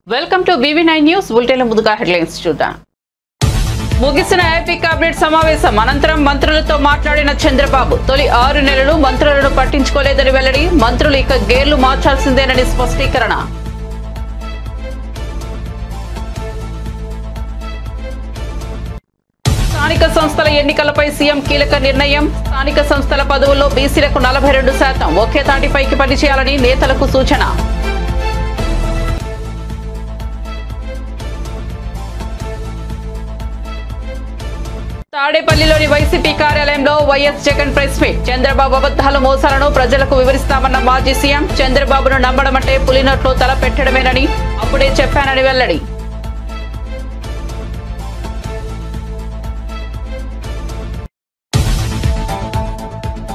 Welcome to BV9 news bulletin ముందుగా headlines చూద్దాం. ముగిసిన ఏపీ కేబినెట్ సమావేశం అనంతరం మంత్రులతో మాట్లాడిన చంద్రబాబు తొలి 6 నెలలు మంత్రులను పట్టించుకోలేదని వెల్లడి. మంత్రులు ఇక గేర్లు మార్చాల్సిందేనని స్పష్టీకరణ. స్థానిక సంస్థల ఎన్నికలపై సీఎం కీలక నిర్ణయం. స్థానిక సంస్థల పదవుల్లో బీసీలకు 42%, ఒకే తాటిపైకి పనిచేయాలని నేతలకు సూచన. తాడేపల్లిలోని వైసీపీ కార్యాలయంలో YS Jagan press meet. Chandrababu అబద్ధాలు మోసాలను ప్రజలకు వివరిస్తామన్న మాజీ సీఎం. చంద్రబాబును నమ్మడం అంటే పులినోట్లో తల పెట్టడమేనని అప్పుడే చెప్పానని వెల్లడి.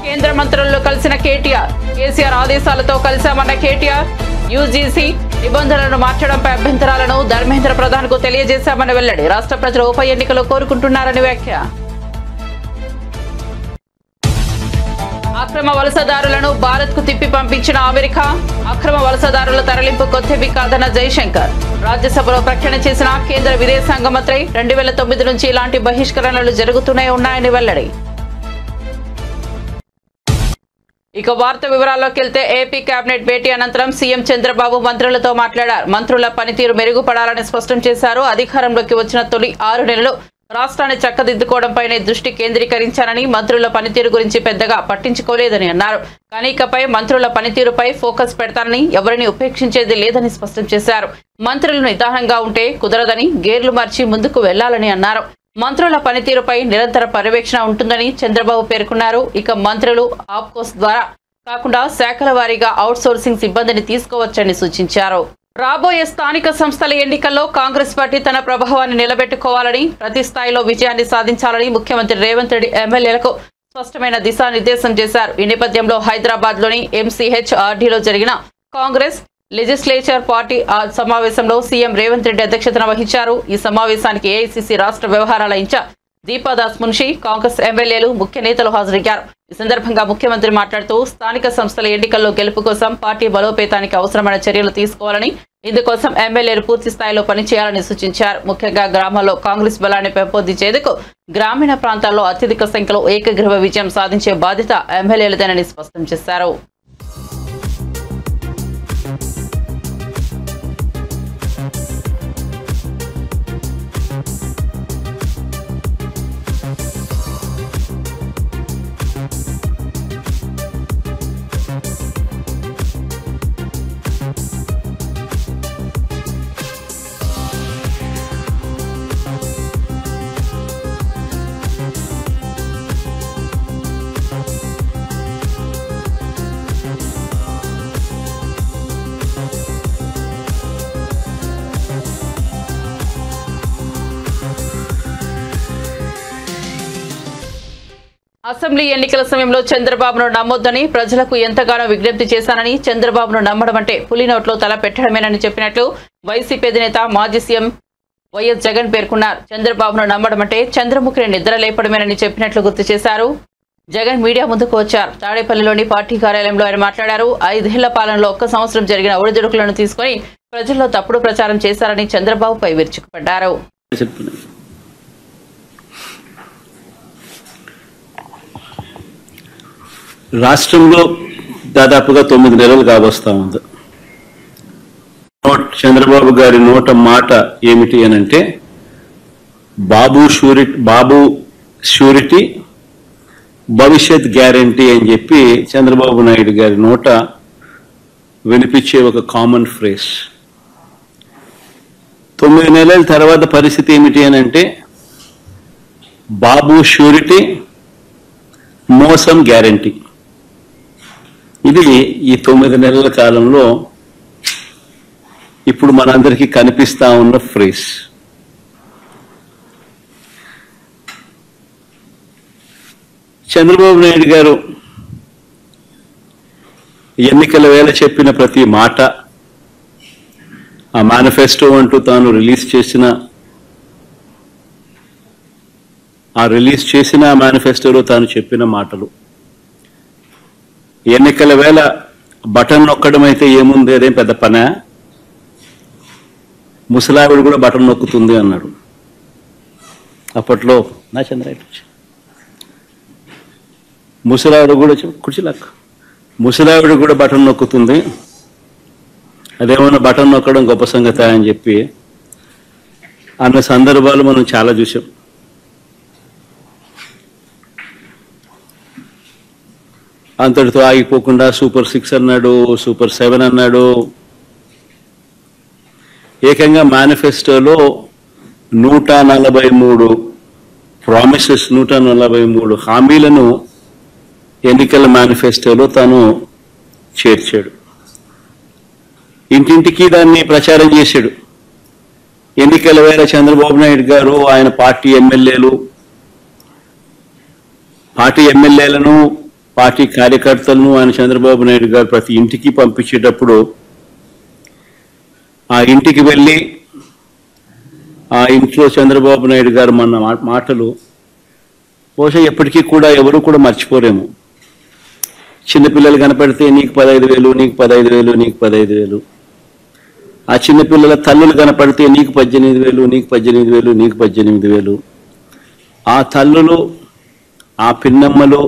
కేంద్ర మంత్రులను కలిసిన కేసీఆర్ ఆదేశాలతో కలిశామన్న కేటీఆర్. యూజీసీ నిబంధనలను మార్చడంపై అభ్యంతరాలను ధర్మేంద్ర ప్రధాన్ కు తెలియజేశామని వెల్లడి. రాష్ట్ర ప్రజలు ఉప ఎన్నికలు కోరుకుంటున్నారని వ్యాఖ్య. అక్రమ వలసదారులను భారత్ కు తిప్పి పంపించిన అమెరికా. అక్రమ వలసదారుల తరలింపు కొత్తవి కాదన్న జైశంకర్. రాజ్యసభలో ప్రకటన చేసిన కేంద్ర విదేశాంగ మంత్రి 2009 నుంచి ఇలాంటి బహిష్కరణలు జరుగుతూనే ఉన్నాయని వెల్లడి. ఇక వార్త వివరాల్లోకి వెళ్తే ఏపీ కేబినెట్ భేటీ అనంతరం సీఎం చంద్రబాబు మంత్రులతో మాట్లాడారు. మంత్రుల పనితీరు మెరుగుపడాలని స్పష్టం చేశారు. అధికారంలోకి వచ్చిన తొలి 6 నెలలు రాష్ట్రాన్ని చక్కదిద్దుకోవడంపైనే దృష్టి కేంద్రీకరించానని, మంత్రుల పనితీరు గురించి పెద్దగా పట్టించుకోలేదని అన్నారు. కానీ ఇకపై మంత్రుల పనితీరుపై ఫోకస్ పెడతానని, ఎవరిని ఉపేక్షించేది లేదని స్పష్టం చేశారు. మంత్రులు నిదానంగా ఉంటే కుదరదని, గేర్లు మార్చి ముందుకు వెళ్లాలని అన్నారు. మంత్రుల పనితీరుపై నిరంతర పర్యవేక్షణ ఉంటుందని చంద్రబాబు పేర్కొన్నారు. ఇక మంత్రులు ఆప్కోస్ ద్వారా కాకుండా శాఖల వారీగా అవుట్ సోర్సింగ్ సిబ్బందిని తీసుకోవచ్చని సూచించారు. రాబోయే స్థానిక సంస్థల ఎన్నికల్లో కాంగ్రెస్ పార్టీ తన ప్రభావాన్ని నిలబెట్టుకోవాలని, ప్రతి స్థాయిలో విజయాన్ని సాధించాలని ముఖ్యమంత్రి రేవంత్ రెడ్డి ఎమ్మెల్యేలకు స్పష్టమైన దిశానిర్దేశం చేశారు. ఈ నేపథ్యంలో హైదరాబాద్ లోని MCHRDలో జరిగిన కాంగ్రెస్ లెజిస్లేచర్ పార్టీ సమావేశంలో సీఎం రేవంత్ రెడ్డి అధ్యక్షతన వహించారు. ఈ సమావేశానికి ఏఐసీసీ రాష్ట్ర వ్యవహారాల ఇన్ఛార్జ్ దీపాదాస్ మున్షి, కాంగ్రెస్ ఎమ్మెల్యేలు, ముఖ్య నేతలు హాజరయ్యారు. ఈ సందర్భంగా ముఖ్యమంత్రి మాట్లాడుతూ స్థానిక సంస్థల ఎన్నికల్లో గెలుపు కోసం పార్టీ బలోపేతానికి అవసరమైన చర్యలు తీసుకోవాలని, ఇందుకోసం ఎమ్మెల్యేలు పూర్తి స్థాయిలో పనిచేయాలని సూచించారు. ముఖ్యంగా గ్రామాల్లో కాంగ్రెస్ బలాన్ని పెంపొందించేందుకు గ్రామీణ ప్రాంతాల్లో అత్యధిక సంఖ్యలో ఏకగ్రీవ విజయం సాధించే బాధ్యత ఎమ్మెల్యేలదేనని స్పష్టం చేశారు. అసెంబ్లీ ఎన్నికల సమయంలో చంద్రబాబును నమ్మొద్దని ప్రజలకు ఎంతగానో విజ్ఞప్తి చేశానని, చంద్రబాబును నమ్మడం అంటే పులినోట్లో తల పెట్టడమేనని చెప్పినట్లు వైసీపీ అధినేత మాజీ సీఎం వైఎస్ జగన్ పేర్కొన్నారు. చంద్రబాబును నమ్మడం అంటే చంద్రముఖిని నిద్ర లేపడమేనని చెప్పినట్లు గుర్తు చేశారు. జగన్ మీడియా ముందుకు వచ్చారు. తాడేపల్లిలోని పార్టీ కార్యాలయంలో ఆయన మాట్లాడారు. 5 ఏళ్ల పాలనలో 1 సంవత్సరం జరిగిన ఒడిదుడుకులను తీసుకుని ప్రజల్లో తప్పుడు ప్రచారం చేశారని చంద్రబాబుపై విరుచుకుపడ్డారు. రాష్ట్రంలో దాదాపుగా 9 నెలలు కాబోస్తా ఉంది. చంద్రబాబు గారి నోట మాట ఏమిటి అనంటే బాబు షూరిటీ భవిష్యత్ గ్యారంటీ అని చెప్పి చంద్రబాబు నాయుడు గారి నోట వినిపించే ఒక కామన్ ఫ్రేజ్. 9 నెలల తర్వాత పరిస్థితి ఏమిటి అనంటే బాబు షూరిటీ, మోసం గ్యారంటీ. ఇది ఈ 9 నెలల కాలంలో ఇప్పుడు మనందరికీ కనిపిస్తా ఉన్న ఫ్రేజ్. చంద్రబాబు నాయుడు గారు ఎన్నికల వేళ చెప్పిన ప్రతి మాట, ఆ మేనిఫెస్టో అంటూ తాను రిలీజ్ చేసిన మేనిఫెస్టోలో తాను చెప్పిన మాటలు, ఎన్నికల వేళ బటన్ నొక్కడం అయితే ఏముంది, అదేం పెద్ద పనా? ముసలావిడ కూడా బటన్ నొక్కుతుంది అన్నాడు. అప్పట్లో నా చంద్రాయుడు ముసలావిడ కూడా కుర్చీలాక్క ముసలావిడ కూడా బటన్ నొక్కుతుంది, అదేమన్నా బటన్ నొక్కడం గొప్ప సంగతి అని చెప్పి అన్న సందర్భాలు మనం చాలా చూసాం. అంతటితో ఆగిపోకుండా సూపర్ 6 అన్నాడు, సూపర్ 7 అన్నాడు. ఏకంగా మేనిఫెస్టోలో 143 ప్రామిసెస్ 143 హామీలను ఎన్నికల మేనిఫెస్టోలో తాను చేర్చాడు. ఇంటింటికి దాన్ని ప్రచారం చేశాడు. ఎన్నికల వేళ చంద్రబాబు నాయుడు గారు ఆయన పార్టీ ఎమ్మెల్యేలను పార్టీ కార్యకర్తలను ఆయన చంద్రబాబు నాయుడు గారు ప్రతి ఇంటికి పంపించేటప్పుడు ఆ ఇంటికి వెళ్ళి ఆ ఇంట్లో చంద్రబాబు నాయుడు గారు మన మాటలు బహుశా ఎప్పటికీ కూడా ఎవరు కూడా మర్చిపోరేము. చిన్నపిల్లలు కనపడితే నీకు 15,000, నీకు 15,000, నీకు 15,000. ఆ చిన్నపిల్లల తల్లులు కనపడితే నీకు 18,000, నీకు 18,000, నీకు 18,000. ఆ తల్లులు, ఆ పిన్నమ్మలు,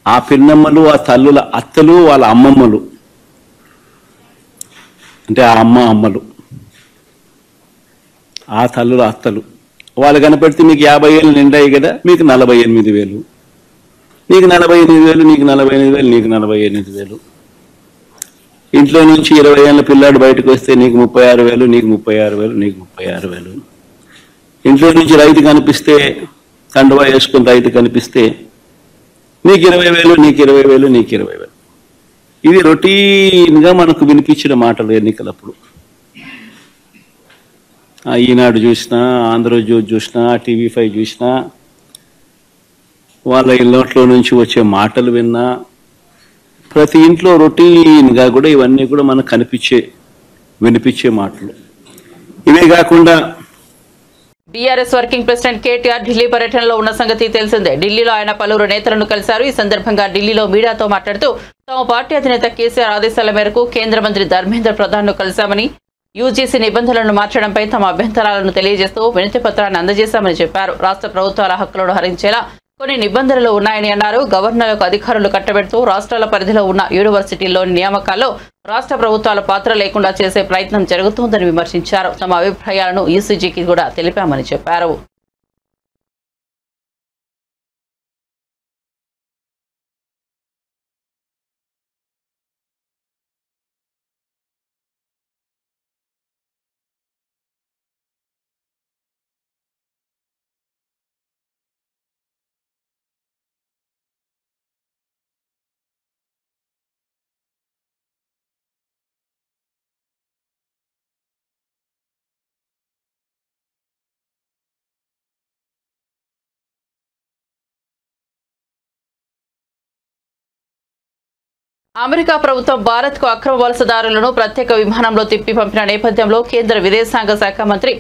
ఆ తల్లుల అత్తలు, వాళ్ళ అమ్మమ్మలు, అంటే ఆ అమ్మలు, ఆ తల్లుల అత్తలు వాళ్ళు కనపడితే మీకు 50 ఏళ్ళు నిండాయి కదా, మీకు 48,000, నీకు 48,000, నీకు 48,000, నీకు 48,000. ఇంట్లో నుంచి 20 ఏళ్ళ పిల్లాడు బయటకు వస్తే నీకు 36,000, నీకు 36,000, నీకు 36,000. ఇంట్లో నుంచి రైతు కనిపిస్తే, కండువా వేసుకుని రైతు కనిపిస్తే నీకు 20,000, నీకు 20,000, నీకు 20,000. ఇది రొటీన్గా మనకు వినిపించిన మాటలు ఎన్నికలప్పుడు. ఈనాడు చూసినా, ఆంధ్రజ్యోతి చూసినా, TV5 చూసినా, వాళ్ళ ఇళ్ళట్లో నుంచి వచ్చే మాటలు విన్నా, ప్రతి ఇంట్లో రొటీన్గా కూడా ఇవన్నీ కూడా మనకు వినిపించే మాటలు. ఇవే కాకుండా BRS working president KTR Delhi పర్యటనలో ఉన్న సంగతి తెలిసిందే. ఢిల్లీలో ఆయన పలువురు నేతలను కలిశారు. ఈ సందర్భంగా ఢిల్లీలో మీడియాతో మాట్లాడుతూ తమ పార్టీ అధినేత కేసీఆర్ ఆదేశాల మేరకు కేంద్ర మంత్రి ధర్మేంద్ర ప్రధాన్ను కలిశామని, యూజీసీ నిబంధనలను మార్చడంపై తమ అభ్యంతరాలను తెలియజేస్తూ వినతి పత్రాన్ని అందజేశామని చెప్పారు. రాష్ట్ర ప్రభుత్వాల హక్కులను హరించేలా కొన్ని నిబంధనలు ఉన్నాయని అన్నారు. గవర్నర్లకు అధికారులు కట్టబెడుతూ రాష్ట్రాల పరిధిలో ఉన్న యూనివర్సిటీల్లోని నియామకాల్లో రాష్ట్ర ప్రభుత్వాల పాత్ర లేకుండా చేసే ప్రయత్నం జరుగుతోందని విమర్శించారు. తమ అభిప్రాయాలను ఈసీజీకి కూడా తెలిపామని చెప్పారు. అమెరికా ప్రభుత్వం భారత్కు అక్రమ వలసదారులను ప్రత్యేక విమానంలో తిప్పి పంపిన నేపథ్యంలో కేంద్ర విదేశాంగ శాఖ మంత్రి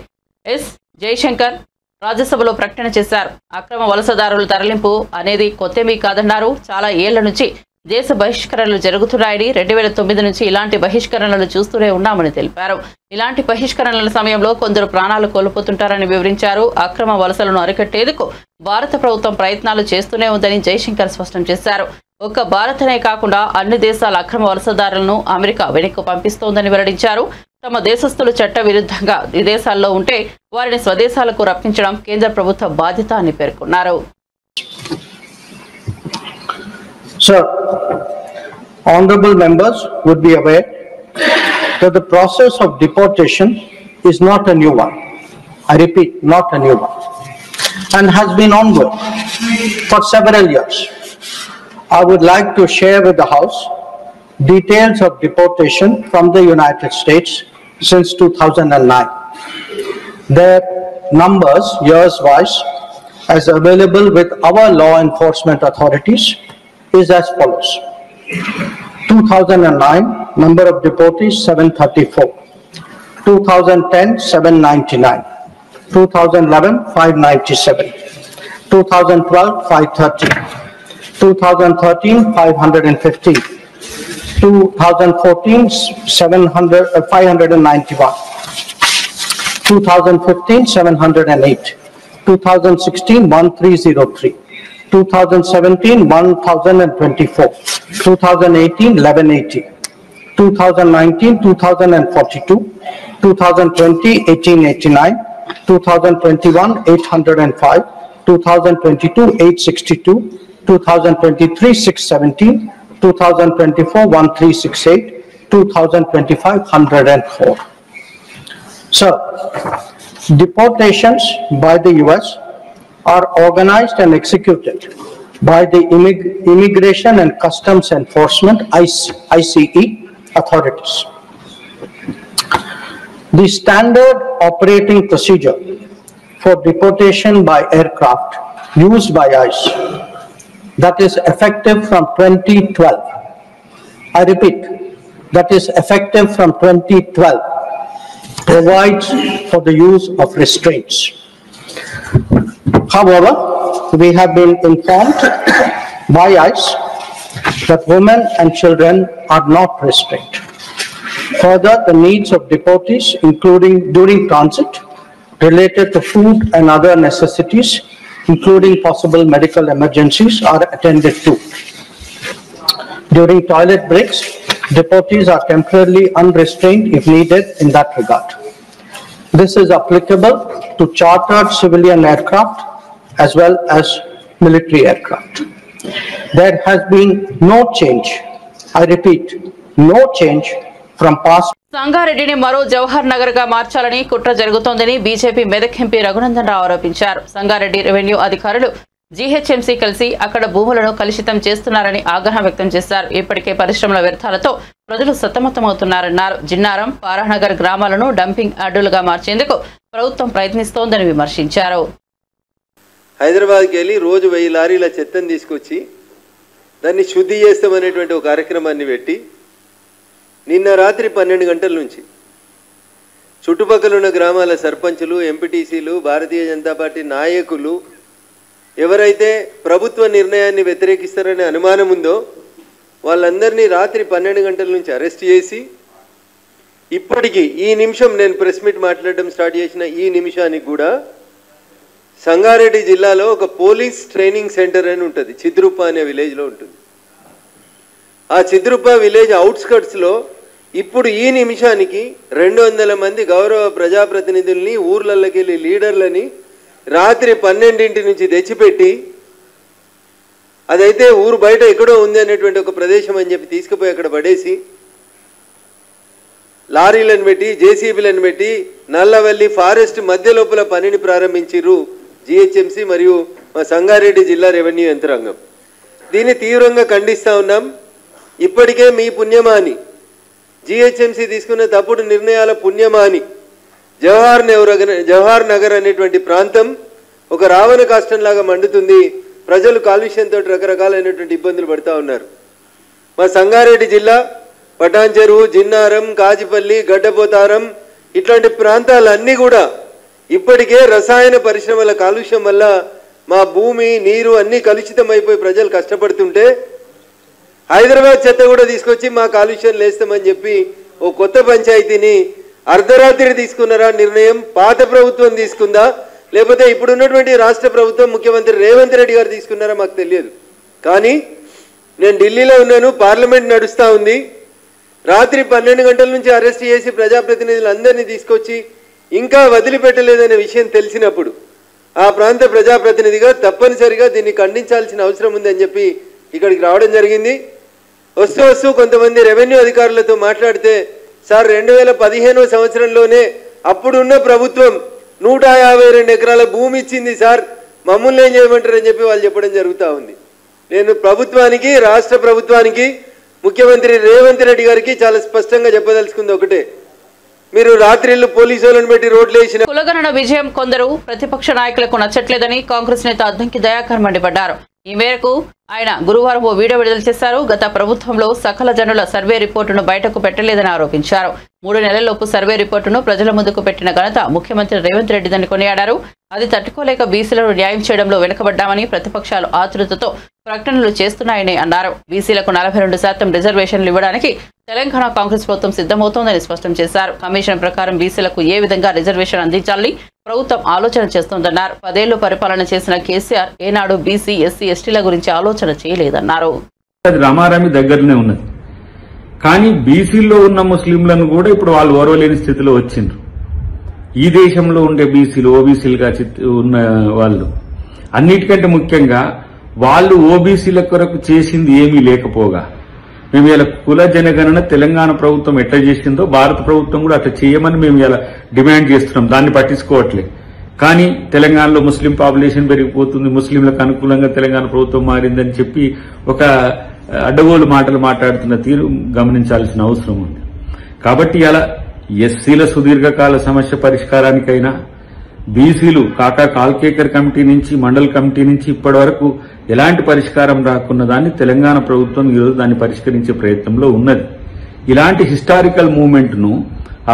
ఎస్ జయశంకర్ రాజ్యసభలో ప్రకటన చేశారు. అక్రమ వలసదారుల తరలింపు అనేది కొత్తేమీ కాదన్నారు. చాలా ఏళ్ల నుంచి దేశ బహిష్కరణలు జరుగుతున్నాయని, 2009 నుంచి ఇలాంటి బహిష్కరణలు చూస్తూనే ఉన్నామని తెలిపారు. ఇలాంటి బహిష్కరణల సమయంలో కొందరు ప్రాణాలు కోల్పోతుంటారని వివరించారు. అక్రమ వలసలను అరికట్టేందుకు భారత ప్రభుత్వం ప్రయత్నాలు చేస్తూనే ఉందని జయశంకర్ స్పష్టం చేశారు. ఒక్క భారతనే కాకుండా అన్ని దేశాల అక్రమ వలసదారులను అమెరికా వెనక్కు పంపిస్తోందని వెల్లడించారు. తమ దేశస్థులు చట్ట విరుద్ధంగా విదేశాల్లో ఉంటే వారిని స్వదేశాలకు రప్పించడం కేంద్ర ప్రభుత్వ బాధ్యత అని పేర్కొన్నారు. Sir, honorable members would be aware that the process of deportation is not a new one. I repeat, not a new one, and has been ongoing for several years. I would like to share with the House details of deportation from the United States since 2009. Their numbers, years-wise, as available with our law enforcement authorities, is as follows. 2009, number of deportees 734. 2010, 799. 2011, 597. 2012, 530. 2013, 515. 2014, 591. 2015, 708. 2016, 1303. 2017, 1024. 2018, 1180. 2019, 2042. 2020, 1889. 2021, 805. 2022, 862. 2023, 617. 2024, 1368. 2025, 104. Sir, deportations by the US are organized and executed by the Immigration and Customs Enforcement ICE authorities. The standard operating procedure for deportation by aircraft used by ICE, that is effective from 2012. I repeat, that is effective from 2012, provides for the use of restraints. However, we have been informed by ICE that women and children are not restrained. Further, the needs of deportees, including during transit, related to food and other necessities, including possible medical emergencies, are attended to. During toilet breaks, deportees are temporarily unrestrained if needed in that regard. This is applicable to chartered civilian aircraft as well as military aircraft. There has been no change, I repeat, no change from past. సంగారెడ్డిని మరో జవహర్ నగర్ గా మార్చాలని కుట్ర జరుగుతోందని BJP Medak MP Raghunandan Rao ఆరోపించారు. Sangareddy revenue అధికారులు GHMC కలిసి అక్కడ భూములను కలుషితం చేస్తున్నారని ఆగ్రహం వ్యక్తం చేశారు. ఇప్పటికే పరిశ్రమల వ్యర్థాలతో ప్రజలు సతమతమవుతున్నారన్నారు. జిన్నారం, పారానగర్ గ్రామాలను డంపింగ్ అడ్డులుగా మార్చేందుకు ప్రభుత్వం ప్రయత్నిస్తోందని విమర్శించారు. హైదరాబాద్కి వెళ్ళి రోజు 1000 లారీల చెత్తను తీసుకొచ్చి దాన్ని శుద్ధి చేస్తామనేటువంటి ఒక కార్యక్రమాన్ని పెట్టి నిన్న రాత్రి 12 గంటల నుంచి చుట్టుపక్కల ఉన్న గ్రామాల సర్పంచులు, ఎంపీటీసీలు, భారతీయ జనతా పార్టీ నాయకులు ఎవరైతే ప్రభుత్వ నిర్ణయాన్ని వ్యతిరేకిస్తారనే అనుమానం ఉందో వాళ్ళందరినీ రాత్రి 12 గంటల నుంచి అరెస్ట్ చేసి ఇప్పటికీ ఈ నిమిషం నేను ప్రెస్ మీట్ మాట్లాడడం స్టార్ట్ చేసిన ఈ నిమిషానికి కూడా సంగారెడ్డి జిల్లాలో ఒక పోలీస్ ట్రైనింగ్ సెంటర్ అని ఉంటుంది, చిద్రుప్ప అనే విలేజ్లో ఉంటుంది. ఆ చిద్రుప్ప విలేజ్ అవుట్స్కట్స్లో ఇప్పుడు ఈ నిమిషానికి 200 మంది గౌరవ ప్రజాప్రతినిధుల్ని, ఊర్లలోకి వెళ్ళి లీడర్లని రాత్రి 12 నుంచి తెచ్చిపెట్టి అదైతే ఊరు బయట ఎక్కడో ఉంది అనేటువంటి ఒక ప్రదేశం అని చెప్పి తీసుకుపోయి అక్కడ పడేసి లారీలను పెట్టి, జేసీబీలను పెట్టి నల్లవల్లి ఫారెస్ట్ మధ్య లోపల పనిని ప్రారంభించారు జిహెచ్ఎంసీ మరియు మా సంగారెడ్డి జిల్లా రెవెన్యూ యంత్రాంగం. దీన్ని తీవ్రంగా ఖండిస్తూ ఉన్నాం. ఇప్పటికే మీ పుణ్యమాని జిహెచ్ఎంసీ తీసుకున్న తప్పుడు నిర్ణయాల పుణ్యమాని జవహర్ నగర్ అనేటువంటి ప్రాంతం ఒక రావణ కాష్టంలాగా మండుతుంది. ప్రజలు కాలుష్యంతో రకరకాలైనటువంటి ఇబ్బందులు పడుతూ ఉన్నారు. మా సంగారెడ్డి జిల్లా పటాన్ చెరువు, జిన్నారం, కాజిపల్లి, గడ్డపోతారం ఇట్లాంటి ప్రాంతాలన్నీ కూడా ఇప్పటికే రసాయన పరిశ్రమల కాలుష్యం వల్ల మా భూమి, నీరు అన్నీ కలుషితం అయిపోయి ప్రజలు కష్టపడుతుంటే హైదరాబాద్ చెత్త కూడా తీసుకొచ్చి మా కాలుష్యం లేస్తామని చెప్పి ఓ కొత్త పంచాయతీని అర్ధరాత్రి తీసుకున్నారా నిర్ణయం? పాత ప్రభుత్వం తీసుకుందా లేకపోతే ఇప్పుడు ఉన్నటువంటి రాష్ట్ర ప్రభుత్వం ముఖ్యమంత్రి రేవంత్ రెడ్డి గారు తీసుకున్నారా మాకు తెలియదు. కానీ నేను ఢిల్లీలో ఉన్నాను, పార్లమెంట్ నడుస్తూ ఉంది. రాత్రి 12 గంటల నుంచి అరెస్ట్ చేసి ప్రజాప్రతినిధులందరినీ తీసుకొచ్చి ఇంకా వదిలిపెట్టలేదనే విషయం తెలిసినప్పుడు ఆ ప్రాంత ప్రజాప్రతినిధిగా తప్పనిసరిగా దీన్ని ఖండించాల్సిన అవసరం ఉందని చెప్పి ఇక్కడికి రావడం జరిగింది. వస్తూ కొంతమంది రెవెన్యూ అధికారులతో మాట్లాడితే, సార్ 2015వ సంవత్సరంలోనే అప్పుడున్న ప్రభుత్వం 152 ఎకరాల భూమి ఇచ్చింది సార్, మమ్మల్ని ఏం చేయమంటారని చెప్పి వాళ్ళు చెప్పడం జరుగుతూ ఉంది. నేను ప్రభుత్వానికి, రాష్ట్ర ప్రభుత్వానికి, ముఖ్యమంత్రి రేవంత్ రెడ్డి గారికి చాలా స్పష్టంగా చెప్పదలుచుకుంది ఒకటే, మీరు రాత్రిళ్ళు పోలీసు వాళ్ళని పెట్టి రోడ్లు వేసిన కులగణన విజయం కొందరు ప్రతిపక్ష నాయకులకు నచ్చట్లేదని కాంగ్రెస్ నేత అద్దంకి దయాకర్ మండిపడ్డారు. ఈ మేరకు ఆయన గురువారం ఓ వీడియో విడుదల చేశారు. గత ప్రభుత్వంలో సకల జనుల సర్వే రిపోర్టును బయటకు పెట్టలేదని ఆరోపించారు. 3 నెలల్లోపు సర్వే రిపోర్టును ప్రజల ముందుకు పెట్టిన ఘనత ముఖ్యమంత్రి రేవంత్ రెడ్డిదని కొనియాడారు. అది తట్టుకోలేక బీసీలను న్యాయం చేయడంలో వెనుకబడ్డామని ప్రతిపక్షాలు ఆతృతతో ప్రకటనలు చేస్తున్నాయని అన్నారు. బీసీలకు 42% రిజర్వేషన్లు ఇవ్వడానికి తెలంగాణ కాంగ్రెస్ ప్రభుత్వం సిద్ధమవుతోందని స్పష్టం చేశారు. కమిషన్ ప్రకారం బీసీలకు ఏ విధంగా రిజర్వేషన్ అందించాలని ప్రభుత్వం ఆలోచన చేస్తోందన్నారు. 10 ఏళ్లు పరిపాలన చేసిన కేసీఆర్ ఏనాడు బీసీ, ఎస్సీ, ఎస్టీల గురించి ఆలోచన చేయలేదన్నారు. రామారామి దగ్గరనే ఉన్నది, కానీ బీసీల్లో ఉన్న ముస్లింలను కూడా ఇప్పుడు వాళ్ళు ఓర్వలేని స్థితిలో వచ్చిండ్రు. ఈ దేశంలో ఉండే బీసీలు, ఓబీసీలుగా ఉన్న వాళ్ళు అన్నిటికంటే ముఖ్యంగా వాళ్ళు ఓబీసీల కొరకు చేసింది ఏమీ లేకపోగా మేము ఇలా కుల జనగణన తెలంగాణ ప్రభుత్వం ఎట్లా చేసిందో భారత ప్రభుత్వం కూడా అట్లా చేయమని మేము ఇలా డిమాండ్ చేస్తున్నాం. దాన్ని పట్టించుకోవట్లేదు. కానీ తెలంగాణలో ముస్లిం పాపులేషన్ పెరిగిపోతుంది, ముస్లింలకు అనుకూలంగా తెలంగాణ ప్రభుత్వం మారిందని చెప్పి ఒక అడ్డగోలు మాటలు మాట్లాడుతున్న తీరు గమనించాల్సిన అవసరం ఉంది. కాబట్టి ఇలా ఎస్సీల సుదీర్ఘకాల సమస్య పరిష్కారానికైనా బీసీలు కాకా కాల్కేకర్ కమిటీ నుంచి మండల్ కమిటీ నుంచి ఇప్పటి వరకు ఎలాంటి పరిష్కారం రాకున్న దాన్ని తెలంగాణ ప్రభుత్వం ఈరోజు దాన్ని పరిష్కరించే ప్రయత్నంలో ఉన్నది. ఇలాంటి హిస్టారికల్ మూవ్మెంట్ ను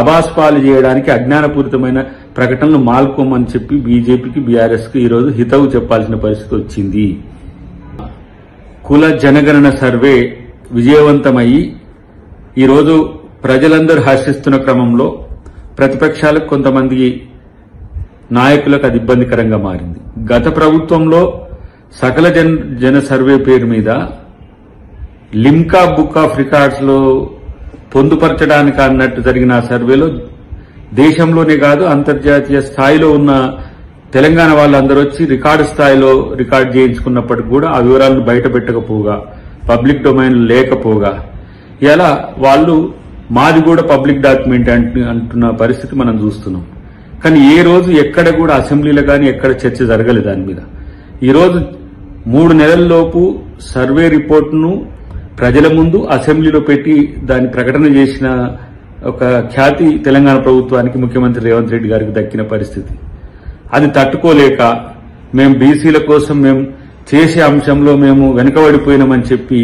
అబాస్పాలు చేయడానికి అజ్ఞానపూరితమైన ప్రకటనలు మాల్కోమని చెప్పి బీజేపీకి, బీఆర్ఎస్ కి ఈరోజు హితవు చెప్పాల్సిన పరిస్థితి వచ్చింది. కుల జనగణన సర్వే విజయవంతమయ్యి ఈరోజు ప్రజలందరూ హర్షిస్తున్న క్రమంలో ప్రతిపక్షాలకు కొంతమంది నాయకులకు అది ఇబ్బందికరంగా మారింది. గత ప్రభుత్వంలో సకల జన సర్వే పేరు మీద లిమ్కా బుక్ ఆఫ్ రికార్డ్స్ లో పొందుపరచడానికి అన్నట్టు జరిగిన ఆ సర్వేలో దేశంలోనే కాదు అంతర్జాతీయ స్థాయిలో ఉన్న తెలంగాణ వాళ్ళందరూ వచ్చి రికార్డు స్థాయిలో రికార్డు చేయించుకున్నప్పటికీ కూడా ఆ వివరాలను బయట పెట్టకపోగా, పబ్లిక్ డొమైన్ లేకపోగా ఇలా వాళ్ళు మాది కూడా పబ్లిక్ డాక్యుమెంట్ అంటున్న పరిస్థితి మనం చూస్తున్నాం. కానీ ఏ రోజు ఎక్కడ కూడా అసెంబ్లీలో కానీ ఎక్కడ చర్చ జరగలేదు దాని మీద. ఈరోజు 3 నెలల్లోపు సర్వే రిపోర్టును ప్రజల ముందు అసెంబ్లీలో పెట్టి దాన్ని ప్రకటన చేసిన ఒక ఖ్యాతి తెలంగాణ ప్రభుత్వానికి, ముఖ్యమంత్రి రేవంత్ రెడ్డి గారికి దక్కిన పరిస్థితి. అది తట్టుకోలేక మేము బీసీల కోసం మేము చేసే అంశంలో మేము వెనుకబడిపోయినామని చెప్పి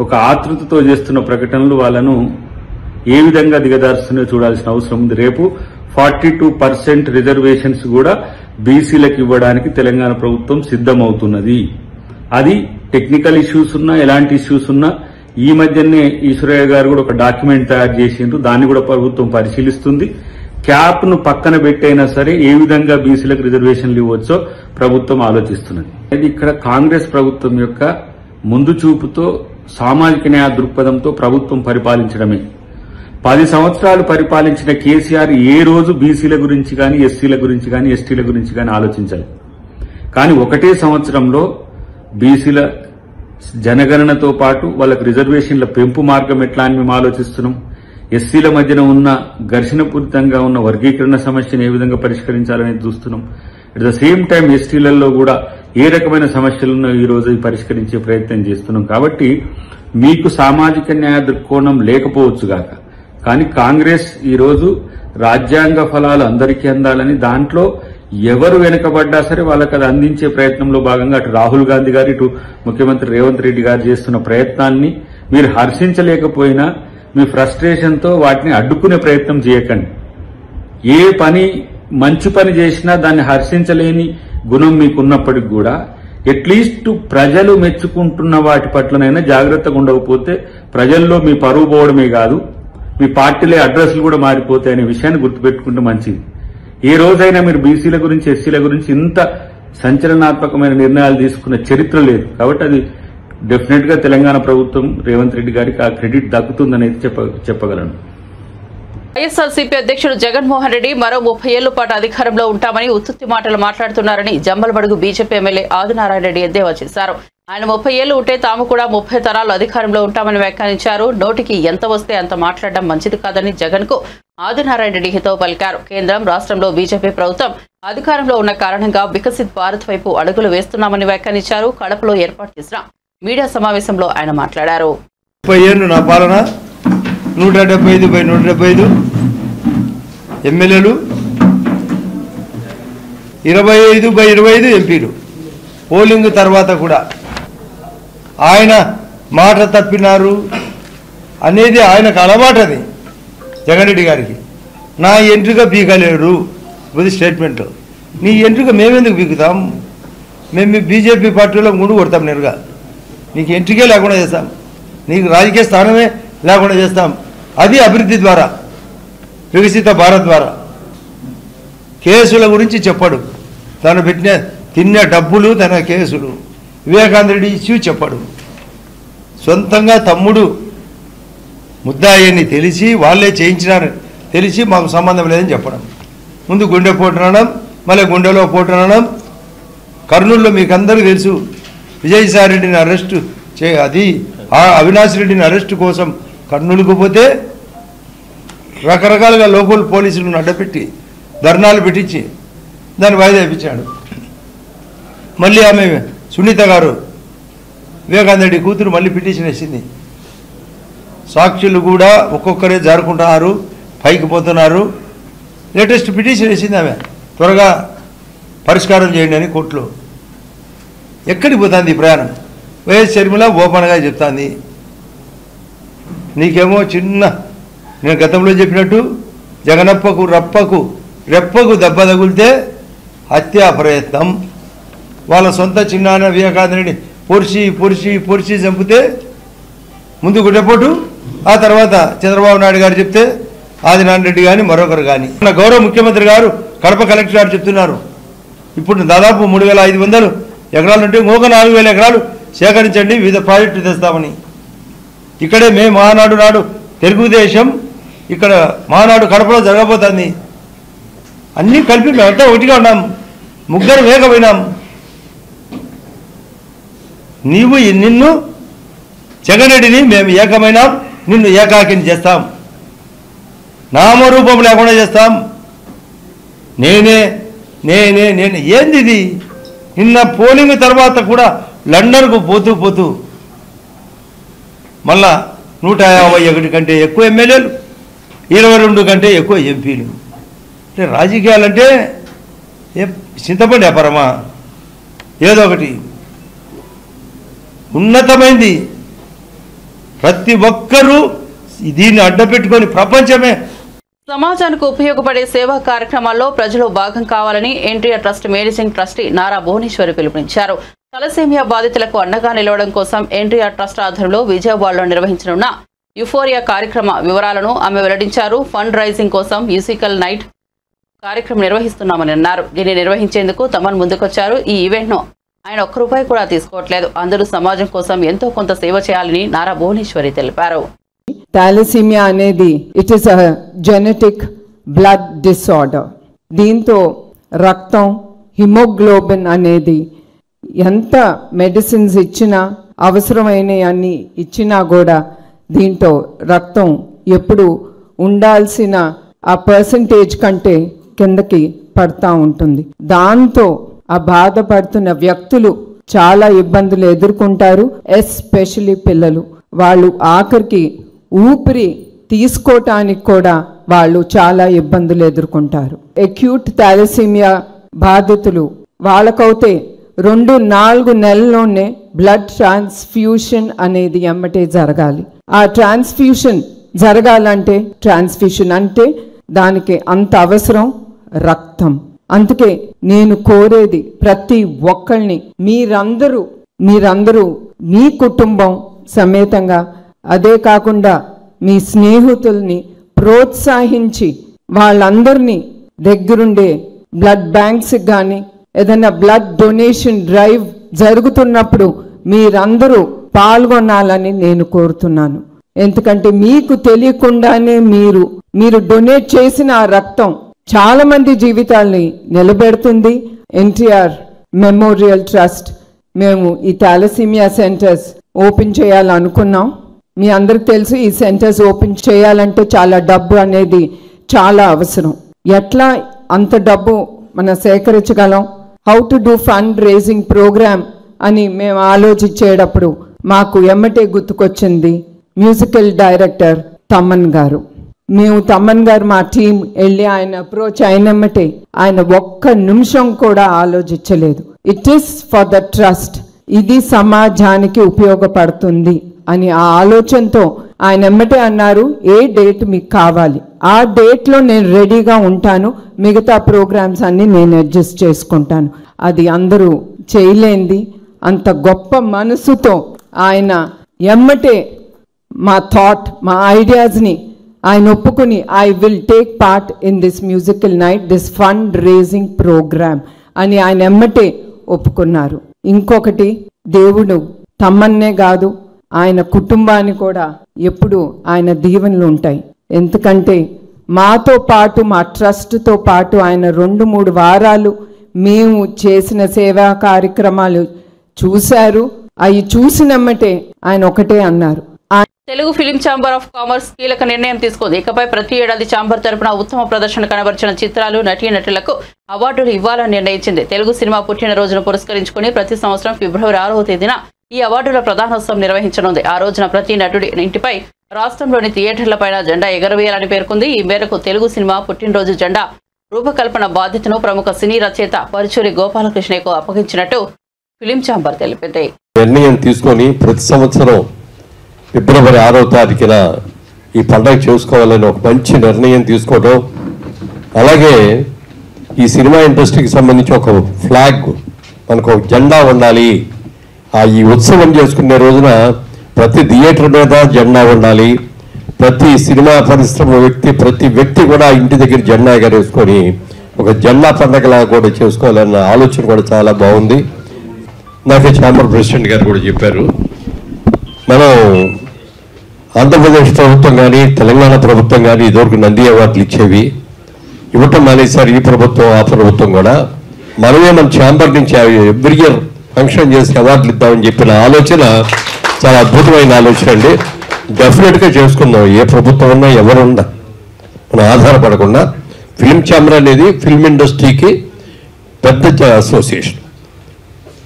ఒక ఆతృతతో చేస్తున్న ప్రకటనలు వాళ్ళను ఏ విధంగా దిగదారుస్తున్నాయో చూడాల్సిన అవసరం ఉంది. రేపు 42% రిజర్వేషన్స్ కూడా బీసీలకు ఇవ్వడానికి తెలంగాణ ప్రభుత్వం సిద్దమవుతున్నది. అది టెక్నికల్ ఇష్యూస్ ఉన్నా, ఎలాంటి ఇష్యూస్ ఉన్నా ఈ మధ్యనే ఈశ్వరయ్య గారు కూడా ఒక డాక్యుమెంట్ తయారు చేసిండ్రు. దాన్ని కూడా ప్రభుత్వం పరిశీలిస్తుంది. క్యాప్ ను పక్కన పెట్టైనా సరే ఏ విధంగా బీసీలకు రిజర్వేషన్లు ఇవ్వచ్చో ప్రభుత్వం ఆలోచిస్తున్నది. ఇది ఇక్కడ కాంగ్రెస్ ప్రభుత్వం యొక్క ముందు చూపుతో, సామాజిక న్యాయ దృక్పథంతో ప్రభుత్వం పరిపాలించడమే. 10 సంవత్సరాలు పరిపాలించిన కేసీఆర్ ఏ రోజు బీసీల గురించి కానీ, ఎస్సీల గురించి కానీ, ఎస్టీల గురించి కానీ ఆలోచించాలి. కానీ ఒకటే సంవత్సరంలో బీసీల జనగణనతో పాటు వాళ్ళకి రిజర్వేషన్ల పెంపు మార్గం ఎట్లా అని మేము ఆలోచిస్తున్నాం. ఎస్సీల మధ్యన ఉన్న ఘర్షణపూరితంగా ఉన్న వర్గీకరణ సమస్యను ఏ విధంగా పరిష్కరించాలనేది చూస్తున్నాం. అట్ ద సేమ్ టైం ఎస్టీలలో కూడా ఏ రకమైన సమస్యలను ఈ రోజు పరిష్కరించే ప్రయత్నం చేస్తున్నాం. కాబట్టి మీకు సామాజిక న్యాయ దృక్కోణం లేకపోవచ్చుగాక, కానీ కాంగ్రెస్ ఈరోజు రాజ్యాంగ ఫలాలు అందరికీ అందాలని, దాంట్లో ఎవరు వెనుకబడ్డా సరే వాళ్ళకి అది అందించే ప్రయత్నంలో భాగంగా అటు రాహుల్ గాంధీ గారు, ఇటు ముఖ్యమంత్రి రేవంత్ రెడ్డి గారు చేస్తున్న ప్రయత్నాన్ని మీరు హర్షించలేకపోయినా మీ ఫ్రస్ట్రేషన్తో వాటిని అడ్డుకునే ప్రయత్నం చేయకండి. ఏ పని మంచి పని చేసినా దాన్ని హర్షించలేని గుణం మీకున్నప్పటికి కూడా అట్లీస్ట్ ప్రజలు మెచ్చుకుంటున్న వాటి పట్లనైనా జాగ్రత్తగా ఉండకపోతే ప్రజల్లో మీ పరువు పోవడమే కాదు, మీ పార్టీలే అడ్రస్లు కూడా మారిపోతాయి అనే విషయాన్ని గుర్తుపెట్టుకుంటే మంచిది. ఏ రోజైనా మీరు బీసీల గురించి, ఎస్సీల గురించి ఇంత సంచలనాత్మకమైన నిర్ణయాలు తీసుకున్న చరిత్ర లేదు. కాబట్టి అది డెఫినెట్ గా తెలంగాణ ప్రభుత్వం, రేవంత్ రెడ్డి గారికి ఆ క్రెడిట్ దక్కుతుందనేది చెప్పగలను. వైఎస్ఆర్సీపీ అధ్యక్షుడు జగన్మోహన్ రెడ్డి మరో 30 ఏళ్ల పాటు అధికారంలో ఉంటామని ఉత్తుత్తి మాటలు మాట్లాడుతున్నారని జమ్మలమడుగు బీజేపీ ఎమ్మెల్యే ఆదినారాయణ రెడ్డి ఎద్దేవా చేశారు. ఆయన 30 ఏళ్లు ఉంటే తాము కూడా 30 తరాలు అధికారంలో ఉంటామని వ్యాఖ్యానించారు. నోటికి ఎంత వస్తే అంత మాట్లాడడం మంచిది కాదని జగన్ కు ఆదినారాయణ రెడ్డి హితవు పలికారు. కేంద్రం, రాష్ట్రంలో బీజేపీ ప్రభుత్వం అధికారంలో ఉన్న కారణంగా వికసిత్ భారత్ వైపు అడుగులు వేస్తున్నామని వ్యాఖ్యానించారు. కడపలో ఏర్పాటు చేసిన మీడియా సమావేశంలో ఆయన మాట్లాడారు. 30 ఏళ్లు నా పాలన, 175/175 ఎమ్మెల్యేలు, 25/25 ఎంపీలు. పోలింగ్ తర్వాత కూడా ఆయన మాట తప్పినారు అనేది ఆయనకు అలవాటది. జగన్ రెడ్డి గారికి నా ఎంట్రుక పీకలేడు ఇది స్టేట్మెంట్. నీ ఎంట్రుక మేమెందుకు పీకుతాం? మేము బీజేపీ పార్టీలో ముందు కొడతాం నేరుగా. నీకు ఎంట్రికే లేకుండా చేస్తాం, నీకు రాజకీయ స్థానమే లేకుండా చేస్తాం. అది అభివృద్ధి ద్వారా, వికసిత భారత్ ద్వారా. కేసుల గురించి చెప్పడు, తను తిన్న డబ్బులు, తన కేసులు. వివేకానంద రెడ్డి ఇష్యూ చెప్పడు. సొంతంగా తమ్ముడు ముద్దాయిని తెలిసి వాళ్ళే చేయించినారని తెలిసి మాకు సంబంధం లేదని చెప్పడం. ముందు గుండె పోటునడం, మళ్ళీ గుండెలో పోటునడం. కర్నూలులో మీకు అందరికీ తెలుసు, విజయసాయి రెడ్డిని అరెస్టు అది అవినాష్ రెడ్డిని అరెస్టు కోసం కర్నూలుకు పోతే రకరకాలుగా లోకల్ పోలీసులను అడ్డపెట్టి ధర్నాలు పెట్టించి దాన్ని వాయిదా ఇప్పించాడు. మళ్ళీ ఆమె సునీత గారు వివేకానంద రెడ్డి కూతురు మళ్ళీ పిటిషన్ వేసింది. సాక్షులు కూడా ఒక్కొక్కరే జారుకుంటున్నారు, పైకి పోతున్నారు. లేటెస్ట్ పిటిషన్ వేసింది ఆమె, త్వరగా పరిష్కారం చేయండి అని కోర్టులో. ఎక్కడికి పోతుంది ప్రయాణం? వైఎస్ షర్మిల ఓపెన్గా చెప్తాంది. నీకేమో చిన్న, నేను గతంలో చెప్పినట్టు జగనప్పకు రెప్పకు దెబ్బ తగిలితే హత్యా ప్రయత్నం. వాళ్ళ సొంత చిన్నాన్న వివేకానంద రెడ్డి పొడిచి చంపితే ముందు గుడ్డపోటు, ఆ తర్వాత చంద్రబాబు నాయుడు గారు చెప్తే ఆదినారాయణ రెడ్డి కానీ మరొకరు కానీ. మన గౌరవ ముఖ్యమంత్రి గారు కడప కలెక్టర్ గారు చెప్తున్నారు, ఇప్పుడు దాదాపు 3,500 ఎకరాలు ఉంటే ఇంకొక 4,000 ఎకరాలు సేకరించండి, వివిధ ప్రాజెక్టులు తెస్తామని. ఇక్కడే మహానాడు నాడు తెలుగుదేశం ఇక్కడ మహానాడు కడపలో జరగబోతుంది. అన్నీ కలిపి మేమంతా ఒకటిగా ఉన్నాం, ముగ్గురు వేగపోయినాం. నిన్ను జగన్రెడ్డిని మేము ఏకమైనాం, నిన్ను ఏకాకిని చేస్తాం, నామరూపం లేకుండా చేస్తాం. నేనే ఏంది ఇది? నిన్న పోలింగ్ తర్వాత కూడా లండన్కు పోతూ మళ్ళా 151 కంటే ఎక్కువ ఎమ్మెల్యేలు, 22 కంటే ఎక్కువ ఎంపీలు. అంటే రాజకీయాలంటే చింతపండి వ్యాపారమా? ఏదో ఒకటి ఉన్నతమైంది. ప్రతి ఒక్కరూ దీన్ని అడ్డపెట్టుకొని ప్రపంచమే. సమాజానికి ఉపయోగపడే సేవా కార్యక్రమాల్లో ప్రజలు భాగం కావాలని NTR trust managing trustee Nara Bhuvaneswari పిలుపునిచ్చారు. తలసేమియా బాధితులకు అండగా నిలవడం కోసం ఎన్టీఆర్ ట్రస్ట్ ఆధ్వర్యంలో విజయవాడలో నిర్వహించనున్న యుఫోరియా కార్యక్రమ వివరాలను ఆమె వెల్లడించారు. ఫండ్ రైజింగ్ కోసం మ్యూజికల్ నైట్ కార్యక్రమం నిర్వహిస్తున్నామని అన్నారు. దీన్ని నిర్వహించేందుకు తమను ముందుకొచ్చారు. ఈ ఈవెంట్ను ఆయన ఒక్క రూపాయి కూడా తీసుకోవట్లేదు. అందరూ సమాజం కోసం ఎంతో కొంత సేవ చేయాలని నారా భువనేశ్వరి తెలిపారు. థాలసీమియా అనేది it is a genetic blood disorder. దీంతో రక్తం, హిమోగ్లోబిన్ అనేది ఎంత మెడిసిన్స్ ఇచ్చినా, అవసరమైన అన్ని ఇచ్చినా కూడా దీంతో రక్తం ఎప్పుడు ఉండాల్సిన ఆ పర్సంటేజ్ కంటే కిందకి పడతా ఉంటుంది. దాంతో ఆ బాధపడుతున్న వ్యక్తులు చాలా ఇబ్బందులు ఎదుర్కొంటారు. ఎస్పెషలీ పిల్లలు. వాళ్ళు ఆఖరికి ఊపిరి తీసుకోవటానికి కూడా వాళ్ళు చాలా ఇబ్బందులు ఎదుర్కొంటారు. అక్యూట్ థాలసీమియా బాధితులు వాళ్ళకైతే 2-4 నెలల్లోనే బ్లడ్ ట్రాన్స్ఫ్యూషన్ అనేది ఎమ్మటే జరగాలి. ఆ ట్రాన్స్ఫ్యూషన్ జరగాలంటే ట్రాన్స్ఫ్యూషన్ అంటే దానికి అంత అవసరం రక్తం. అందుకే నేను కోరేది ప్రతి ఒక్కళ్ళని, మీరందరూ మీ కుటుంబం సమేతంగా, అదే కాకుండా మీ స్నేహితుల్ని ప్రోత్సహించి వాళ్ళందరినీ దగ్గరుండే బ్లడ్ బ్యాంక్స్ కానీ ఏదైనా బ్లడ్ డొనేషన్ డ్రైవ్ జరుగుతున్నప్పుడు మీరందరూ పాల్గొనాలని నేను కోరుతున్నాను. ఎందుకంటే మీకు తెలియకుండానే మీరు డొనేట్ చేసిన ఆ రక్తం చాలా మంది జీవితాల్ని నిలబెడుతుంది. ఎన్టీఆర్ మెమోరియల్ ట్రస్ట్ మేము ఈ థాలసీమియా సెంటర్స్ ఓపెన్ చేయాలనుకున్నాం. మీ అందరికి తెలుసు, ఈ సెంటర్స్ ఓపెన్ చేయాలంటే చాలా డబ్బు అనేది చాలా అవసరం. ఎట్లా అంత డబ్బు మనం సేకరించగలం? How to do fund raising program అని మేము ఆలోచించేటప్పుడు మాకు ఎమ్మటే గుర్తుకొచ్చింది మ్యూజికల్ డైరెక్టర్ తమ్మన్ గారు. మేము తమ్మన్ గారు మా టీం వెళ్ళి ఆయన అప్రోచ్ అయినమ్మటే ఆయన ఒక్క నిమిషం కూడా ఆలోచించలేదు. It is for the trust, ఇది సమాజానికి ఉపయోగపడుతుంది అని ఆ ఆలోచనతో ఆయన ఎమ్మటే అన్నారు, ఏ డేట్ మీకు కావాలి ఆ డేట్లో నేను రెడీగా ఉంటాను, మిగతా ప్రోగ్రామ్స్ అన్ని నేను అడ్జస్ట్ చేసుకుంటాను. అది అందరూ చేయలేంది. అంత గొప్ప మనసుతో ఆయన ఎమ్మటే మా ఐడియాస్ని ఆయన ఒప్పుకుని I will take part in this musical night, this fund raising program అని ఆయన ఎమ్మటే ఒప్పుకున్నారు. ఇంకొకటి, దేవుడు తమ్మన్నే కాదు ఆయన కుటుంబాన్ని కూడా ఎప్పుడు ఆయన దీవెనలు ఉంటాయి. ఎందుకంటే మాతో పాటు మా ట్రస్ట్తో పాటు ఆయన 2-3 వారాలు మేము చేసిన సేవా కార్యక్రమాలు చూశారు. అవి చూసినమ్మటే ఆయన ఒకటే అన్నారు, Telugu film chamber of commerce కీలక నిర్ణయం తీసుకుంది. ఇకపై ప్రతి ఏడాది ఛాంబర్ తరపున ఉత్తమ ప్రదర్శన కనబరిచిన చిత్రాలు, నటీనటులకు అవార్డులు ఇవ్వాలని నిర్ణయించింది. తెలుగు సినిమా పుట్టినరోజును పురస్కరించుకుని ప్రతి సంవత్సరం ఫిబ్రవరి 6వ తేదీన ఈ అవార్డుల ప్రధానోత్సవం నిర్వహించనుంది. ఆ రోజున ప్రతి నటుడి ఇంటిపై రాష్ట్రంలోని థియేటర్లపైన జెండా ఎగరవేయాలని పేర్కొంది. ఈ మేరకు తెలుగు సినిమా పుట్టినరోజు జెండా రూపకల్పన బాధ్యతను ప్రముఖ సినీ రచయిత పరుచూరి గోపాలకృష్ణకు అప్పగించినట్టు ఫిలిం ఛాంబర్ తెలిపింది. నిర్ణయం తీసుకొని ప్రతి సంవత్సరం ఫిబ్రవరి 6వ తారీఖున ఈ పండుగ చేసుకోవాలని ఒక మంచి నిర్ణయం తీసుకోవడం, అలాగే ఈ సినిమా ఇండస్ట్రీకి సంబంధించి ఒక ఫ్లాగ్, మనకు ఒక జెండా ఉండాలి. ఈ ఉత్సవం చేసుకునే రోజున ప్రతి థియేటర్ మీద జెండా ఉండాలి. ప్రతి సినిమా పరిశ్రమ ప్రతి వ్యక్తి కూడా ఇంటి దగ్గర జెండా ఎగరేసుకొని ఒక జెండా పండగలా కూడా చేసుకోవాలన్న ఆలోచన కూడా చాలా బాగుంది. నాకు ఛాంబర్ ప్రెసిడెంట్ గారు కూడా చెప్పారు, మనం ఆంధ్రప్రదేశ్ ప్రభుత్వం కానీ తెలంగాణ ప్రభుత్వం కానీ ఇదివరకు నంది అవార్డులు ఇచ్చేవి, ఇవ్వటం మానేసారు ఈ ప్రభుత్వం ఆ ప్రభుత్వం కూడా. మనమే మన ఛాంబర్ నుంచి ఎవ్రీ ఇయర్ ఫంక్షన్ చేసి అవార్డులు ఇద్దామని చెప్పిన ఆలోచన చాలా అద్భుతమైన ఆలోచన అండి. డెఫినెట్గా చేసుకుందాం. ఏ ప్రభుత్వం ఉన్నా ఎవరున్నా మనం ఆధారపడకుండా. ఫిల్మ్ ఛాంబర్ అనేది ఫిల్మ్ ఇండస్ట్రీకి పెద్ద అసోసియేషన్,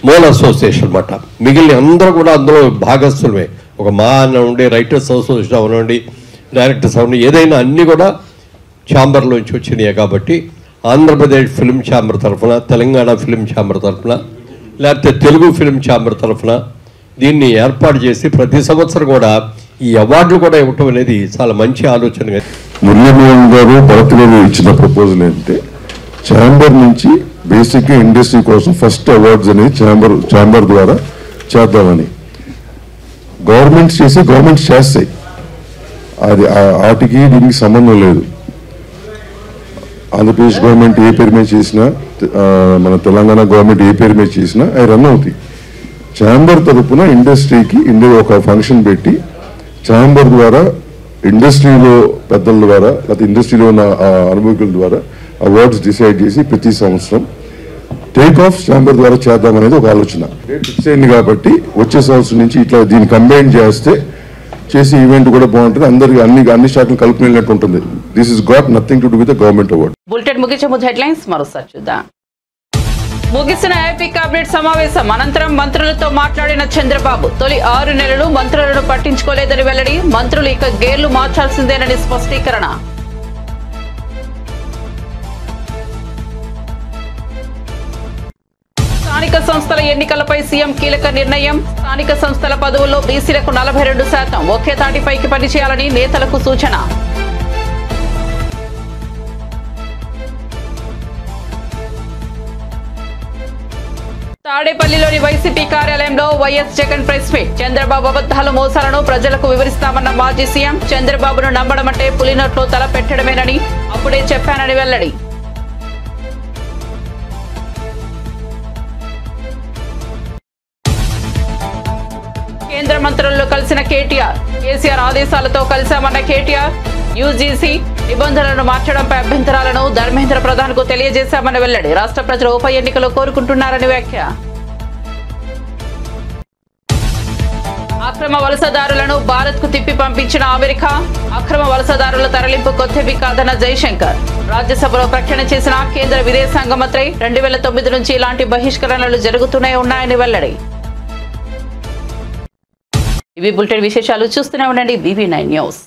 మూల అసోసియేషన్ అన్నమాట. మిగిలిన అందరూ కూడా అందులో భాగస్థులమే. ఒక మా అన్న ఉండే రైటర్స్ అసోసియేషన్ అవనండి, డైరెక్టర్స్ అవనండి, ఏదైనా అన్నీ కూడా ఛాంబర్లోంచి వచ్చినాయి. కాబట్టి ఆంధ్రప్రదేశ్ ఫిల్మ్ ఛాంబర్ తరఫున, తెలంగాణ ఫిల్మ్ ఛాంబర్ తరఫున, లేకపోతే తెలుగు ఫిల్మ్ ఛాంబర్ తరఫున దీన్ని ఏర్పాటు చేసి ప్రతి సంవత్సరం కూడా ఈ అవార్డులు కూడా ఇవ్వటం అనేది చాలా మంచి ఆలోచన. మురళీమోహన్ గారు, భరత్ గారు ఇచ్చిన ప్రపోజల్ ఏంటంటే ఛాంబర్ నుంచి బేసిక్గా ఇండస్ట్రీ కోసం ఫస్ట్ అవార్డ్స్ అనేది ఛాంబర్ ద్వారా చేద్దామని. గవర్నమెంట్స్ చేస్తాయి, అది వాటికి దీనికి సంబంధం లేదు. ఆంధ్రప్రదేశ్ గవర్నమెంట్ ఏ పేరు మీద చేసినా, మన తెలంగాణ గవర్నమెంట్ ఏ పేరు మీద చేసినా అవి రన్ అవుతాయి. ఛాంబర్ తరఫున ఇండస్ట్రీకి ఒక ఫంక్షన్ పెట్టి ఛాంబర్ ద్వారా ఇండస్ట్రీలో పెద్దల ద్వారా లేకపోతే ఇండస్ట్రీలో ఉన్న అనుభవకుల ద్వారా అవార్డ్స్ డిసైడ్ చేసి ప్రతి సంవత్సరం టేక్ ఆఫ్ ఛాంబర్ ద్వారా చేద్దామనేది ఒక ఆలోచన. డేట్ ఫిక్స్ అయింది కాబట్టి వచ్చే సంవత్సరం నుంచి ఇట్లా దీన్ని కంబైన్ చేసి ఈవెంట్ కూడా బాగుంటుంది, అందరికి అన్ని శాఖలు కలుపుకునేట్టు ఉంటుంది. This is got nothing to do with the government award. Bulletin ముగించే ముందు హెడ్లైన్స్ మరోసారి చూద్దాం. ముగిసిన ఏపీ కేబినెట్ సమావేశం అనంతరం మంత్రులతో మాట్లాడిన చంద్రబాబు, తొలి 6 నెలలు మంత్రులను పట్టించుకోలేదని వెల్లడి, మంత్రులు ఇక గేర్లు మార్చాల్సిందేనని స్పష్టీకరణ. స్థానిక సంస్థల ఎన్నికలపై సీఎం కీలక నిర్ణయం, స్థానిక సంస్థల పదవుల్లో బీసీలకు 42%, ఒకే తాటిపైకి పనిచేయాలని నేతలకు సూచన. తాడేపల్లిలోని వైసీపీ కార్యాలయంలో YS Jagan press meet, Chandrababu అబద్ధాలు మోసాలను ప్రజలకు వివరిస్తామన్న మాజీ సీఎం, చంద్రబాబును నమ్మడమంటే పులినోట్లో తల పెట్టడమేనని అప్పుడే చెప్పానని వెల్లడి. కేంద్ర మంత్రుల్లో కలిసిన కేటీఆర్, కేసీఆర్ ఆదేశాలతో కలిశామన్న కేటీఆర్, యూజీసీ నిబంధనలను మార్చడంపై అభ్యంతరాలను ధర్మేంద్ర ప్రధాన్ కు తెలియజేశామని వెల్లడి, రాష్ట్ర ప్రజలు ఉప ఎన్నికలు కోరుకుంటున్నారని వ్యాఖ్య. అక్రమ వలసదారులను భారత్ కు తిప్పి పంపించిన అమెరికా, అక్రమ వలసదారుల తరలింపు కొత్తవి కాదన్న జైశంకర్, రాజ్యసభలో ప్రకటన చేసిన కేంద్ర విదేశాంగ మంత్రి, 2009 నుంచి ఇలాంటి బహిష్కరణలు జరుగుతూనే ఉన్నాయని వెల్లడి. ఇవి బులెటిన్ విశేషాలు. చూస్తూనే ఉండండి BB9 న్యూస్.